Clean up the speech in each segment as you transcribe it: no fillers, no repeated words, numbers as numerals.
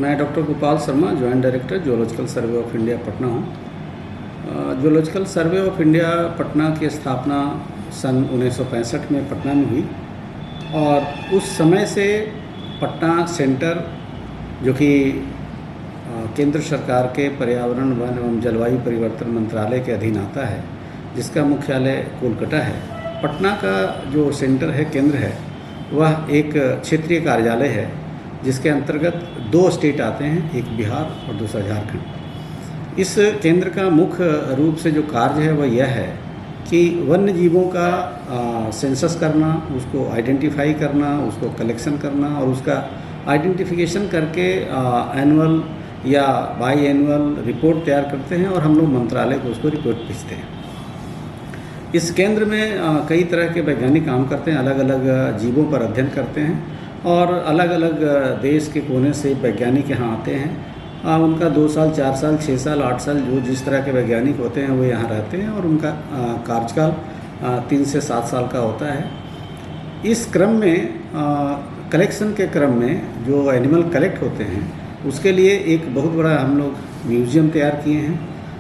मैं doctor Gopal Sharma, joint director zoological survey of India Patna हूँ। Zoological survey of India Patna की स्थापना सन 1965 में पटना में हुई और उस समय से पटना सेंटर, जो कि केंद्र सरकार के पर्यावरण, वन एवं जलवायु परिवर्तन मंत्रालय के अधीन आता है, जिसका मुख्यालय कोलकाता है। पटना का जो सेंटर है, केंद्र है, वह एक क्षेत्रीय कार्यालय है जिसके अंतर्गत 2 स्टेट आते हैं, एक बिहार और दूसरा झारखंड। इस केंद्र का मुख्य रूप से जो कार्य है वह यह है कि वन्य जीवों का सेंसस करना, उसको आइडेंटिफाई करना, उसको कलेक्शन करना और उसका आइडेंटिफिकेशन करके एनुअल या बाई एनुअल रिपोर्ट तैयार करते हैं और हम लोग मंत्रालय को उसको रिपोर्ट भेजते हैं। इस केंद्र में कई तरह के वैज्ञानिक काम करते हैं, अलग अलग जीवों पर अध्ययन करते हैं और अलग अलग देश के कोने से वैज्ञानिक यहाँ आते हैं। उनका 2 साल, 4 साल, 6 साल, 8 साल जो जिस तरह के वैज्ञानिक होते हैं वो यहाँ रहते हैं और उनका कार्यकाल 3 से 7 साल का होता है। इस क्रम में कलेक्शन के क्रम में जो एनिमल कलेक्ट होते हैं उसके लिए एक बहुत बड़ा हम लोग म्यूज़ियम तैयार किए हैं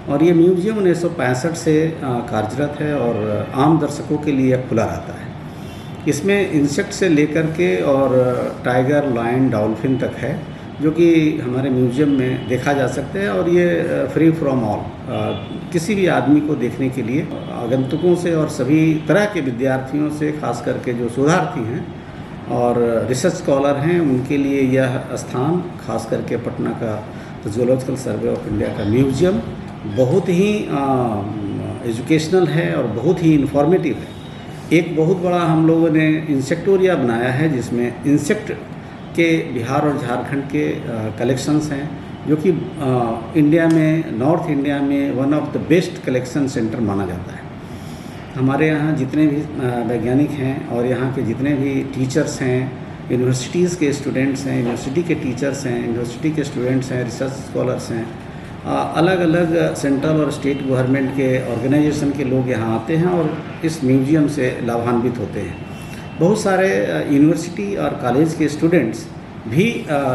और ये म्यूज़ियम 1965 से कार्यरत है और आम दर्शकों के लिए खुला रहता है। इसमें इंसेक्ट से लेकर के और टाइगर, लायन, डॉल्फिन तक है, जो कि हमारे म्यूज़ियम में देखा जा सकता है और ये फ्री फ्रॉम ऑल, किसी भी आदमी को देखने के लिए, आगंतुकों से और सभी तरह के विद्यार्थियों से, खास करके जो शोधार्थी हैं और रिसर्च स्कॉलर हैं, उनके लिए यह स्थान, खास करके पटना का जूलॉजिकल सर्वे ऑफ इंडिया का म्यूज़ियम बहुत ही एजुकेशनल है और बहुत ही इन्फॉर्मेटिव है। एक बहुत बड़ा हम लोगों ने इंसेक्टोरिया बनाया है जिसमें इंसेक्ट के बिहार और झारखंड के कलेक्शंस हैं, जो कि इंडिया में, नॉर्थ इंडिया में one of the best collection centre माना जाता है। हमारे यहाँ जितने भी वैज्ञानिक हैं और यहाँ के जितने भी टीचर्स हैं, यूनिवर्सिटीज़ के स्टूडेंट्स हैं, यूनिवर्सिटी के टीचर्स हैं, यूनिवर्सिटी के स्टूडेंट्स हैं, रिसर्च स्कॉलर्स हैं, अलग अलग सेंट्रल और स्टेट गवर्नमेंट के ऑर्गेनाइजेशन के लोग यहाँ आते हैं और इस म्यूज़ियम से लाभान्वित होते हैं। बहुत सारे यूनिवर्सिटी और कॉलेज के स्टूडेंट्स भी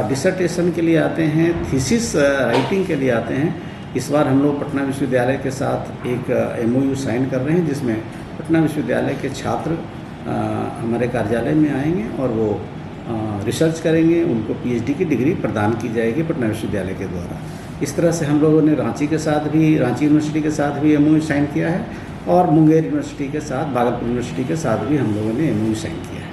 डिसर्टेशन के लिए आते हैं, थीसिस राइटिंग के लिए आते हैं। इस बार हम लोग पटना विश्वविद्यालय के साथ एक MOU साइन कर रहे हैं जिसमें पटना विश्वविद्यालय के छात्र हमारे कार्यालय में आएंगे और वो रिसर्च करेंगे, उनको PhD की डिग्री प्रदान की जाएगी पटना विश्वविद्यालय के द्वारा। इस तरह से हम लोगों ने रांची यूनिवर्सिटी के साथ भी MOU साइन किया है और मुंगेर यूनिवर्सिटी के साथ, भागलपुर यूनिवर्सिटी के साथ भी हम लोगों ने MOU साइन किया है।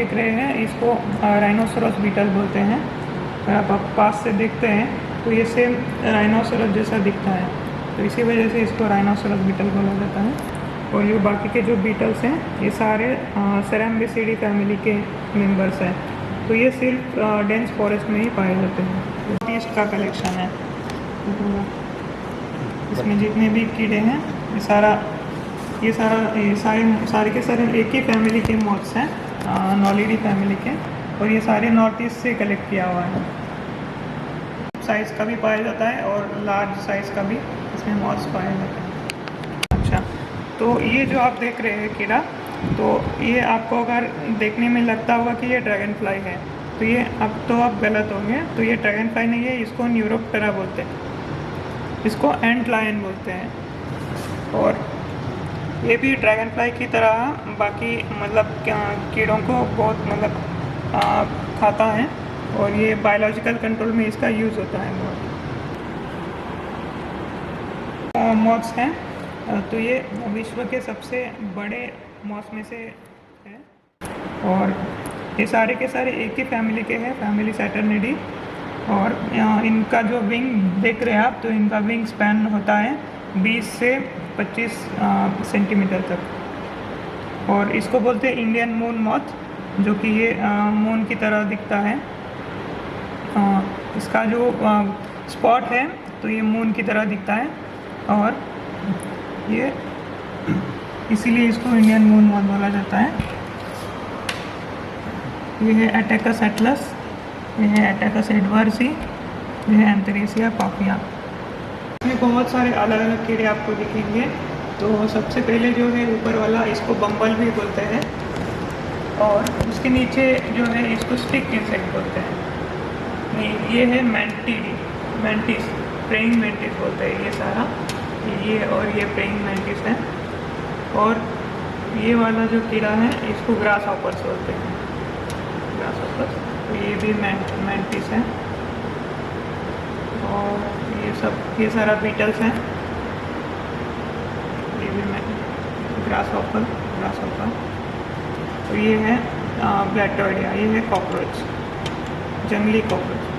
देख रहे हैं इसको राइनोसोरस बीटल बोलते हैं। अगर आप पास से देखते हैं तो ये सेम राइनोसोरस जैसा दिखता है, तो इसी वजह से इसको राइनोसोरस बीटल बोला जाता है। और ये बाकी के जो बीटल्स हैं ये सारे सेरेम्बिसिडी फैमिली के मेंबर्स हैं, तो ये सिर्फ डेंस फॉरेस्ट में ही पाए जाते हैं। टेस्ट का कलेक्शन है, इसमें जितने भी कीड़े हैं ये सारे के सारे एक ही फैमिली के मॉथ्स हैं, नॉलिडी फैमिली के, और ये सारे नॉर्थ ईस्ट से कलेक्ट किया हुआ है। साइज़ का भी पाया जाता है और लार्ज साइज़ का भी इसमें मॉथ्स पाया जाता है। अच्छा, तो ये जो आप देख रहे हैं कीड़ा, तो ये आपको अगर देखने में लगता होगा कि ये ड्रैगन फ्लाई है, तो ये अब आप गलत होंगे। तो ये ड्रैगन फ्लाई नहीं है, इसको न्यूरोप्टेरा बोलते हैं, इसको एंट लायन बोलते हैं। और ये भी ड्रैगन फ्लाई की तरह बाकी मतलब कीड़ों को बहुत खाता है, और ये बायोलॉजिकल कंट्रोल में इसका यूज़ होता है बहुत। मॉथ्स हैं, तो ये विश्व के सबसे बड़े मॉथ्स में से है, और ये सारे के सारे एक ही फैमिली के हैं, फैमिली सैटर्निडी। और इनका जो विंग देख रहे हैं आप, तो इनका विंग स्पैन होता है 20 से 25 सेंटीमीटर तक। और इसको बोलते हैं इंडियन मून मॉथ, जो कि ये मून की तरह दिखता है। इसका जो स्पॉट है तो ये मून की तरह दिखता है, और ये इसीलिए इसको इंडियन मून मॉथ बोला जाता है। ये है एटेकस एटलस, ये है एटेकस एडवर्सी, ये है एंथरेसिया पापिया। इसमें बहुत सारे अलग अलग कीड़े आपको दिखेंगे। तो सबसे पहले जो है ऊपर वाला, इसको बम्बल भी बोलते हैं, और उसके नीचे जो है इसको स्टिक इंसेक्ट बोलते हैं। नहीं, ये है मैंटिस, प्रेइंग मैंटिस बोलते हैं ये सारा, ये और ये प्रेइंग मैंटिस है। और ये वाला जो कीड़ा है इसको ग्रास हॉपर्स बोलते हैं, ग्रास हॉपर्स। तो ये भी मैंटिस है, और ये सारा बीटल्स हैं। ये भी ग्रास हॉपर। तो ये है ब्लैटोइडिया, ये है कॉकरोच, जंगली कॉकरोच।